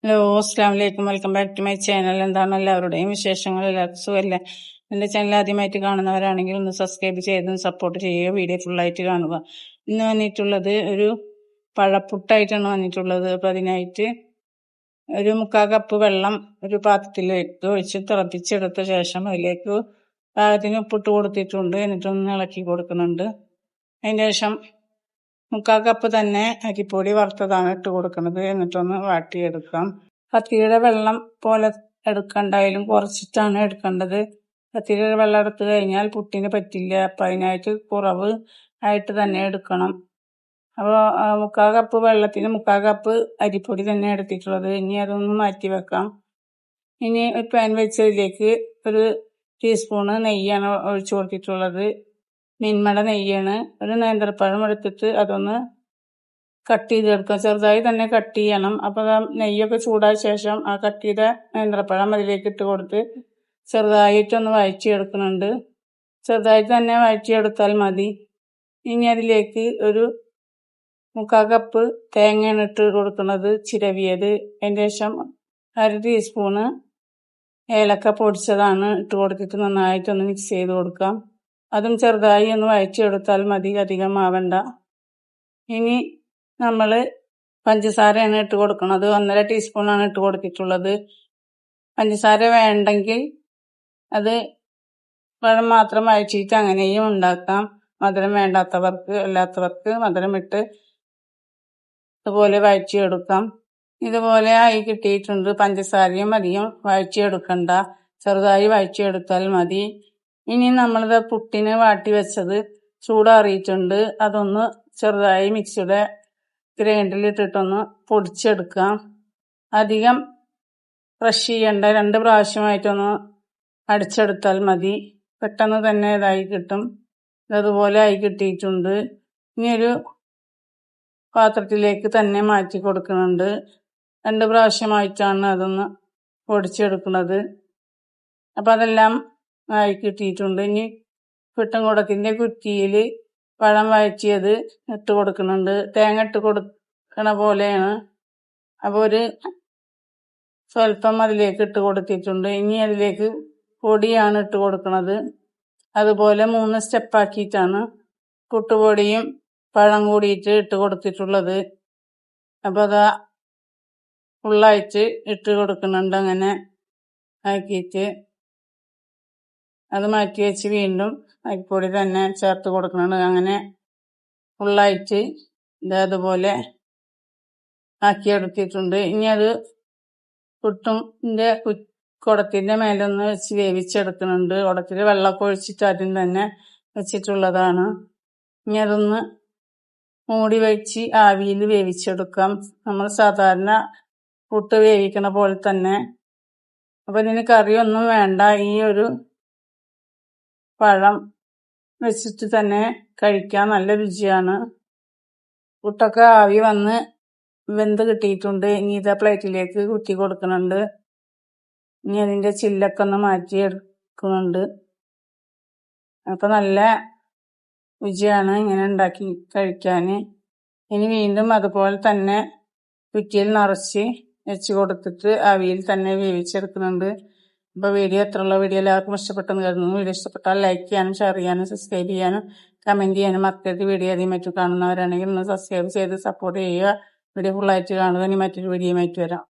Hello, അസ്സാം വലൈക്കും. Welcome back to my channel. എന്താണ് എല്ലാവരുടെയും വിശേഷങ്ങൾ? എല്ലാവർക്കും സുഖമല്ലേ? എൻ്റെ ചാനൽ ആദ്യമായിട്ട് കാണുന്നവരാണെങ്കിൽ ഒന്ന് സബ്സ്ക്രൈബ് ചെയ്ത് സപ്പോർട്ട് ചെയ്യുക. വീഡിയോ ഫുള്ളായിട്ട് കാണുക. ഇന്ന് വന്നിട്ടുള്ളത് ഒരു പഴപ്പുട്ടായിട്ടാണ് വന്നിട്ടുള്ളത്. അപ്പം അതിനായിട്ട് ഒരു 3/4 കപ്പ് വെള്ളം ഒരു പാത്രത്തിലേക്ക് ഒഴിച്ച് തിളപ്പിച്ചെടുത്ത ശേഷം അതിലേക്ക് പാകത്തിന് ഉപ്പിട്ട് കൊടുത്തിട്ടുണ്ട്. എന്നിട്ടൊന്ന് ഇളക്കി കൊടുക്കുന്നുണ്ട്. അതിന് ശേഷം 3/4 കപ്പ് തന്നെ അരിപ്പൊടി വറുത്തതാണ് ഇട്ട് കൊടുക്കുന്നത്. എന്നിട്ടൊന്ന് വാട്ടിയെടുക്കാം. പത്തിരിയുടെ വെള്ളം പോലെ എടുക്കണ്ടായാലും കുറച്ചിട്ടാണ് എടുക്കേണ്ടത്. പത്തിരിയുടെ വെള്ളം എടുത്തു കഴിഞ്ഞാൽ പുട്ടിന് പറ്റില്ല. അപ്പം അതിനായിട്ട് കുറവ് ആയിട്ട് തന്നെ എടുക്കണം. അപ്പോൾ 3/4 കപ്പ് വെള്ളത്തിന് 3/4 കപ്പ് അരിപ്പൊടി തന്നെ എടുത്തിട്ടുള്ളത്. ഇനി അതൊന്ന് മാറ്റി വെക്കാം. ഇനി ഒരു പാൻ വെച്ചതിലേക്ക് ഒരു ടീസ്പൂണ് നെയ്യാണ് ഒഴിച്ചു കൊടുത്തിട്ടുള്ളത്. മിൽമയുടെ നെയ്യാണ്. ഒരു നേന്ത്രപ്പഴം എടുത്തിട്ട് അതൊന്ന് കട്ട് ചെയ്തെടുക്കാം. ചെറുതായി തന്നെ കട്ട് ചെയ്യണം. അപ്പോൾ നെയ്യൊക്കെ ചൂടായ ശേഷം ആ കട്ട് ചെയ്ത നേന്ത്രപ്പഴം അതിലേക്ക് ഇട്ട് കൊടുത്ത് ചെറുതായിട്ടൊന്ന് വഴറ്റിയെടുക്കുന്നുണ്ട്. ചെറുതായിട്ട് തന്നെ വഴറ്റിയെടുത്താൽ മതി. ഇനി അതിലേക്ക് ഒരു 3/4 കപ്പ് തേങ്ങയാണ് ഇട്ട് കൊടുക്കുന്നത്, ചിരവിയത്. അതിന് ശേഷം 1/2 ടീസ്പൂണ് ഏലക്ക പൊടിച്ചതാണ് ഇട്ട് കൊടുത്തിട്ട് നന്നായിട്ടൊന്ന് മിക്സ് ചെയ്ത് കൊടുക്കാം. അതും ചെറുതായി ഒന്ന് വഴറ്റിയെടുത്താൽ മതി, അധികം ആവണ്ട. ഇനി നമ്മൾ പഞ്ചസാരയാണ് ഇട്ട് കൊടുക്കുന്നത്. 1.5 ടീസ്പൂണാണ് ഇട്ട് കൊടുത്തിട്ടുള്ളത്. പഞ്ചസാര വേണ്ടെങ്കിൽ അത് പഴം മാത്രം വഴറ്റിയിട്ട് അങ്ങനെയും ഉണ്ടാക്കാം. മധുരം വേണ്ടാത്തവർക്ക് അല്ലാത്തവർക്ക് മധുരം ഇട്ട് ഇതുപോലെ വഴറ്റിയെടുക്കാം. ഇതുപോലെ ആയി കിട്ടിയിട്ടുണ്ട്. പഞ്ചസാരയും അധികം വഴറ്റിയെടുക്കണ്ട, ചെറുതായി വഴറ്റിയെടുത്താൽ മതി. ഇനി നമ്മളിത് പുട്ടിന് വാട്ടി വെച്ചത് ചൂടാറിയിട്ടുണ്ട്. അതൊന്ന് ചെറുതായി മിക്സിയുടെ ഗ്രൈൻഡറിലിട്ടിട്ടൊന്ന് പൊടിച്ചെടുക്കാം. അധികം ക്രഷ് ചെയ്യണ്ട, 2 പ്രാവശ്യമായിട്ടൊന്ന് അടിച്ചെടുത്താൽ മതി. പെട്ടെന്ന് തന്നെ ഇതായി കിട്ടും. അതുപോലെ ആയി കിട്ടിയിട്ടുണ്ട്. ഇനി ഒരു പാത്രത്തിലേക്ക് തന്നെ മാറ്റി കൊടുക്കുന്നുണ്ട്. 2 പ്രാവശ്യമായിട്ടാണ് അതൊന്ന് പൊടിച്ചെടുക്കുന്നത്. അപ്പം അതെല്ലാം ആയി കിട്ടിയിട്ടുണ്ട്. ഇനി പുട്ടുംകുടത്തിൻ്റെ കുറ്റിയിൽ പഴം വഴറ്റിയത് ഇട്ട് കൊടുക്കുന്നുണ്ട്. തേങ്ങ ഇട്ട് കൊടുക്കണ പോലെയാണ്. അപ്പോൾ ഒരു സ്വല്പം അതിലേക്ക് ഇട്ട് കൊടുത്തിട്ടുണ്ട്. ഇനി അതിലേക്ക് പൊടിയാണ് ഇട്ട് കൊടുക്കുന്നത്. അതുപോലെ 3 സ്റ്റെപ്പാക്കിയിട്ടാണ് പുട്ടുപൊടിയും പഴം കൂടിയിട്ട് ഇട്ട് കൊടുത്തിട്ടുള്ളത്. അപ്പോൾ അതാ ഫുള്ളായിട്ട് ഇട്ട് കൊടുക്കുന്നുണ്ട്. അങ്ങനെ ആക്കിയിട്ട് അത് മാറ്റി വെച്ച് വീണ്ടും അരിപ്പൊടി തന്നെ ചേർത്ത് കൊടുക്കുന്നുണ്ട്. അങ്ങനെ ഫുള്ളായിട്ട് ഇതേപോലെ ആക്കിയെടുത്തിട്ടുണ്ട്. ഇനി അത് പുട്ടിൻ്റെ കുടത്തിൻ്റെ മേലൊന്ന് വെച്ച് വേവിച്ചെടുക്കുന്നുണ്ട്. കുടത്തിൽ വെള്ളമൊക്കെ ഒഴിച്ചിട്ട് ആദ്യം തന്നെ വെച്ചിട്ടുള്ളതാണ്. ഇനി അതൊന്ന് മൂടി വെച്ച് ആവിയിൽ വേവിച്ചെടുക്കാം, നമ്മൾ സാധാരണ പുട്ട് വേവിക്കണ പോലെ തന്നെ. അപ്പം ഇതിന് കറിയൊന്നും വേണ്ട. ഈ ഒരു പഴം വെച്ചിട്ട് തന്നെ കഴിക്കാൻ നല്ല രുചിയാണ്. പുട്ടൊക്കെ ആവി വന്ന് വെന്ത് കിട്ടിയിട്ടുണ്ട്. ഇനി ഇതാ പ്ലേറ്റിലേക്ക് കുറ്റി കൊടുക്കുന്നുണ്ട്. ഇനി അതിൻ്റെ ചില്ലൊക്കെ ഒന്ന് മാറ്റി എടുക്കുന്നുണ്ട്. അപ്പം നല്ല രുചിയാണ് ഇങ്ങനെ ഉണ്ടാക്കി കഴിക്കാൻ. ഇനി വീണ്ടും അതുപോലെ തന്നെ കുറ്റിയിൽ നിറച്ച് വെച്ച് കൊടുത്തിട്ട് ആവിയിൽ തന്നെ വേവിച്ചെടുക്കുന്നുണ്ട്. അപ്പോൾ വീഡിയോ എത്രയുള്ള വീഡിയോ എല്ലാവർക്കും ഇഷ്ടപ്പെട്ടെന്ന് കരുതുന്നു. വീഡിയോ ഇഷ്ടപ്പെട്ടാൽ ലൈക്ക് ചെയ്യാനും ഷെയർ ചെയ്യാനും സബ്സ്ക്രൈബ് ചെയ്യാനും കമൻറ്റ് ചെയ്യാനും മറ്റൊരു വീഡിയോ ആദ്യമായിട്ട് കാണുന്നവരാണെങ്കിൽ ഒന്ന് സബ്സ്ക്രൈബ് ചെയ്ത് സപ്പോർട്ട് ചെയ്യുക. വീഡിയോ ഫുള്ളായിട്ട് കാണുക. ഇനി മറ്റൊരു വീഡിയോയുമായിട്ട് വരാം.